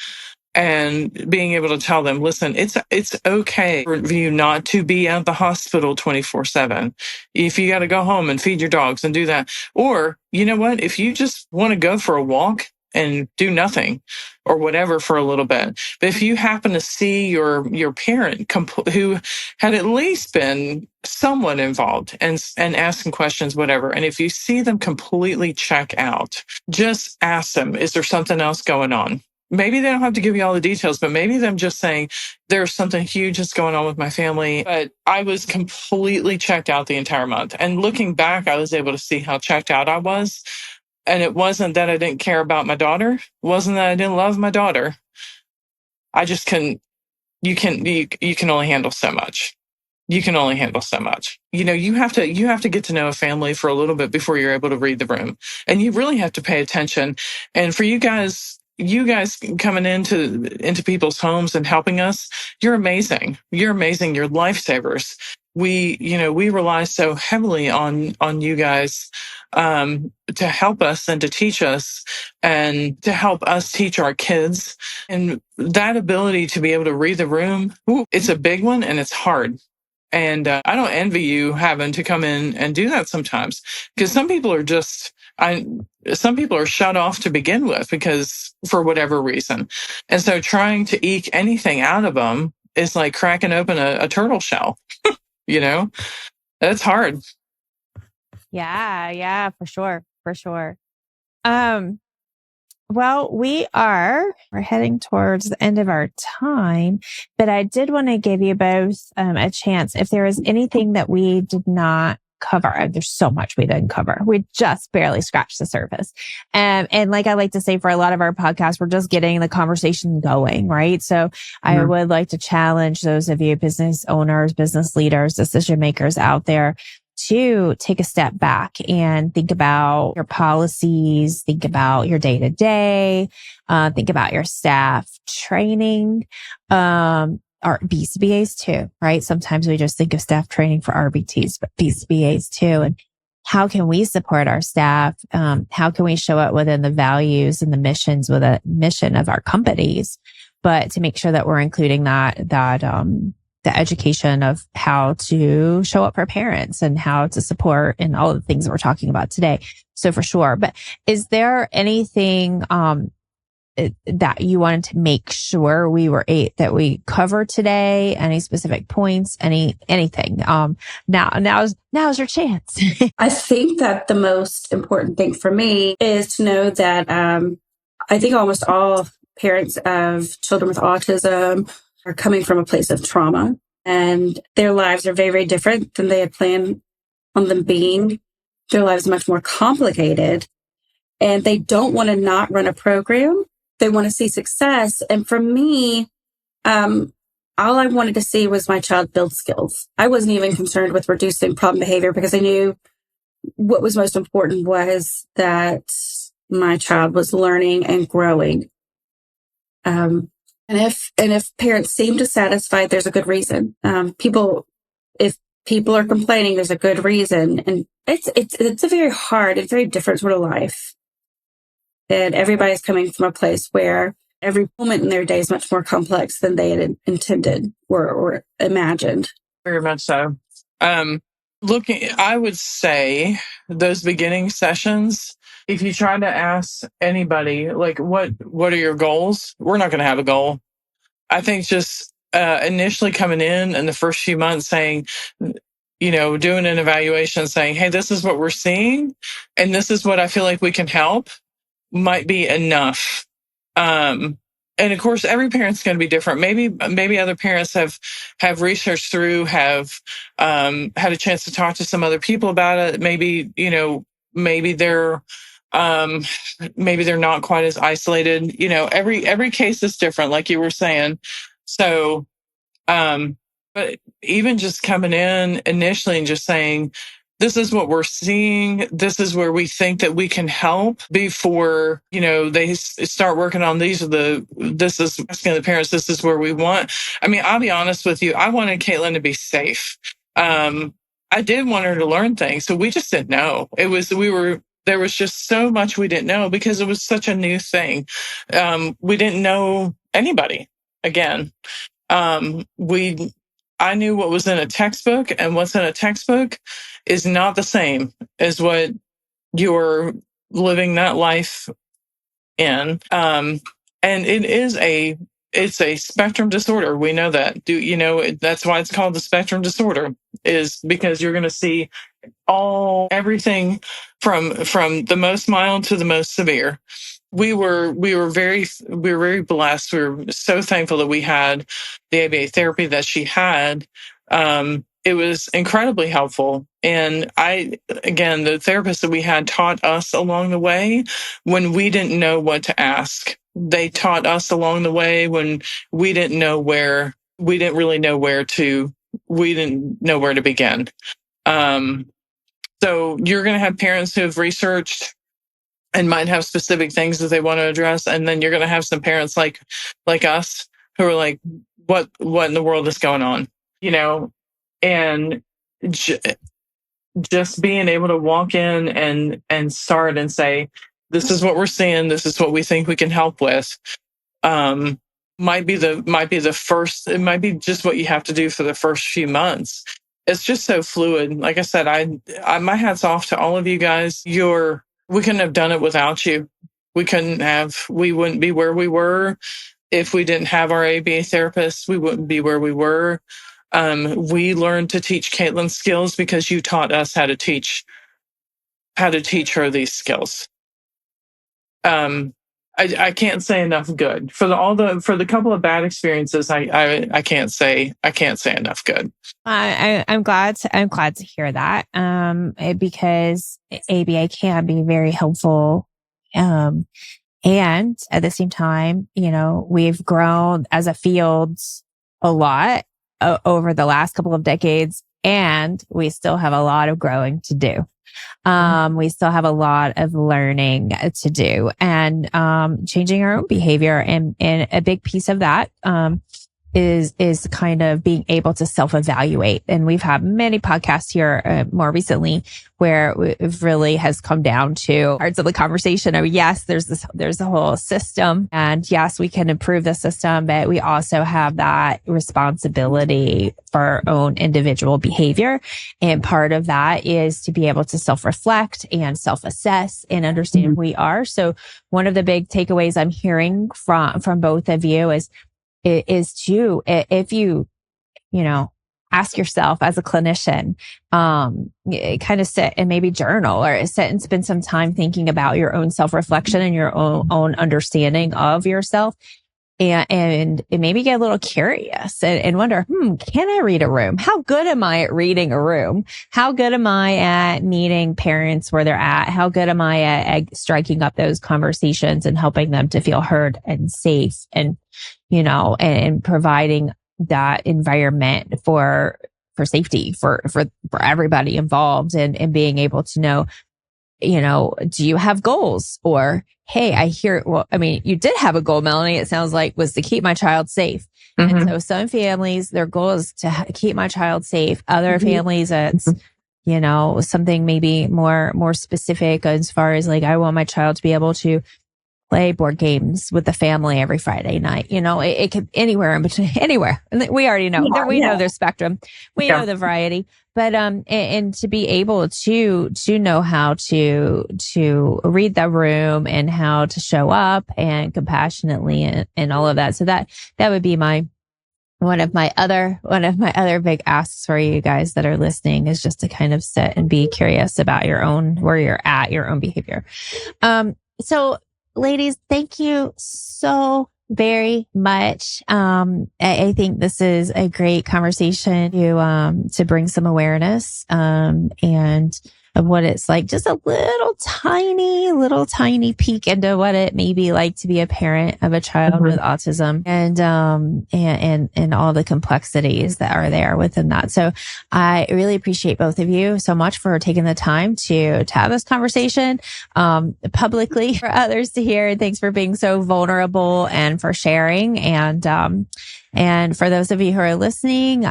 And being able to tell them, listen, it's okay for you not to be at the hospital 24/7. If you got to go home and feed your dogs and do that, or you know what, if you just want to go for a walk and do nothing or whatever for a little bit. But if you happen to see your parent who had at least been somewhat involved and asking questions, whatever, and if you see them completely check out, just ask them, is there something else going on? Maybe they don't have to give you all the details, but maybe them just saying, there's something huge that's going on with my family. But I was completely checked out the entire month. And looking back, I was able to see how checked out I was. And it wasn't that I didn't care about my daughter. It wasn't that I didn't love my daughter. I just couldn't, you can only handle so much. You can only handle so much. You have to get to know a family for a little bit before you're able to read the room. And you really have to pay attention. And for you guys coming into people's homes and helping us, you're amazing. You're amazing. You're lifesavers. We rely so heavily on you guys to help us and to teach us and to help us teach our kids. And that ability to be able to read the room, it's a big one and it's hard. And I don't envy you having to come in and do that sometimes, because some people are shut off to begin with because for whatever reason. And so trying to eke anything out of them is like cracking open a turtle shell. That's hard. Yeah, for sure. For sure. Well, we're heading towards the end of our time, but I did want to give you both a chance. If there is anything that we did not cover, there's so much we didn't cover. We just barely scratched the surface. And like I like to say, for a lot of our podcasts, we're just getting the conversation going, right? So I would like to challenge those of you business owners, business leaders, decision makers out there to take a step back and think about your policies, think about your day to day, think about your staff training, or BCBAs too, right? Sometimes we just think of staff training for RBTs, but BCBAs too. And how can we support our staff? How can we show up within the values and the missions with a mission of our companies, but to make sure that we're including the education of how to show up for parents and how to support and all the things that we're talking about today. So for sure. But is there anything that you wanted to make sure that we cover today? Any specific points? Anything? Now's your chance. I think that the most important thing for me is to know that I think almost all parents of children with autism are coming from a place of trauma, and their lives are very, very different than they had planned on them being. Their lives are much more complicated, and they don't want to not run a program. They want to see success. And for me, all I wanted to see was my child build skills. I wasn't even concerned with reducing problem behavior because I knew what was most important was that my child was learning and growing. And if parents seem dissatisfied, there's a good reason. If people are complaining, there's a good reason. And it's a very different sort of life. And everybody's coming from a place where every moment in their day is much more complex than they had intended or imagined. Very much so. I would say those beginning sessions, if you try to ask anybody, like, what are your goals? We're not going to have a goal. I think just initially coming in the first few months saying, doing an evaluation, saying, hey, this is what we're seeing, and this is what I feel like we can help, might be enough. And of course, every parent's going to be different. Maybe other parents have researched through, have had a chance to talk to some other people about it. Maybe they're not quite as isolated. Every case is different, like you were saying. So, but even just coming in initially and just saying, this is what we're seeing. This is where we think that we can help before, they start working on this is asking the parents, this is where we want. I mean, I'll be honest with you. I wanted Caitlin to be safe. I did want her to learn things. So we just didn't know. There was just so much we didn't know because it was such a new thing. We didn't know anybody again. I knew what was in a textbook, and what's in a textbook is not the same as what you're living that life in. And it's a spectrum disorder. We know that. That's why it's called the spectrum disorder, is because you're going to see everything from the most mild to the most severe. We were very blessed. We were so thankful that we had the ABA therapy that she had. It was incredibly helpful. And the therapists that we had taught us along the way when we didn't know what to ask. They taught us along the way when we didn't really know where to begin. So you're going to have parents who have researched and might have specific things that they want to address. And then you're going to have some parents like us who are like, what in the world is going on? And just being able to walk in and start and say, this is what we're seeing. This is what we think we can help with. Might be the first. It might be just what you have to do for the first few months. It's just so fluid. Like I said, I my hat's off to all of you guys. We couldn't have done it without you. We wouldn't be where we were if we didn't have our ABA therapists. We wouldn't be where we were. We learned to teach Caitlin skills because you taught us how to teach her these skills. I can't say enough good for the couple of bad experiences. I can't say enough good. I'm glad to hear that. Because ABA can be very helpful. And at the same time, we've grown as a field a lot over the last couple of decades, and we still have a lot of growing to do. We still have a lot of learning to do, and changing our own behavior. And a big piece of that is kind of being able to self-evaluate. And we've had many podcasts here more recently where it really has come down to parts of the conversation of, yes, there's a whole system, and yes, we can improve the system, but we also have that responsibility for our own individual behavior. And part of that is to be able to self-reflect and self-assess and understand who we are. So one of the big takeaways I'm hearing from both of you is to, if you ask yourself as a clinician, kind of sit and maybe journal or sit and spend some time thinking about your own self-reflection and your own understanding of yourself. And maybe get a little curious and wonder, can I read a room? How good am I at reading a room? How good am I at meeting parents where they're at? How good am I at striking up those conversations and helping them to feel heard and safe and, and providing that environment for safety for everybody involved, and being able to know, do you have goals? Or, hey, I hear, you did have a goal, Melanie, it sounds like, was to keep my child safe. Mm-hmm. And so some families, their goal is to keep my child safe. Other families, it's, something maybe more specific as far as like, I want my child to be able to play board games with the family every Friday night. It could anywhere in between, anywhere. And we already know that we know their spectrum. We know the variety, but, and to be able to know how to read the room and how to show up and compassionately and all of that. So that would be one of my other big asks for you guys that are listening, is just to kind of sit and be curious about where you're at, your own behavior. So, ladies, thank you so very much. I think this is a great conversation to bring some awareness, and of what it's like, just a little tiny peek into what it may be like to be a parent of a child with autism, and all the complexities that are there within that. So I really appreciate both of you so much for taking the time to have this conversation, publicly for others to hear. Thanks for being so vulnerable and for sharing. And for those of you who are listening,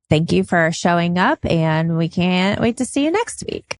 thank you for showing up, and we can't wait to see you next week.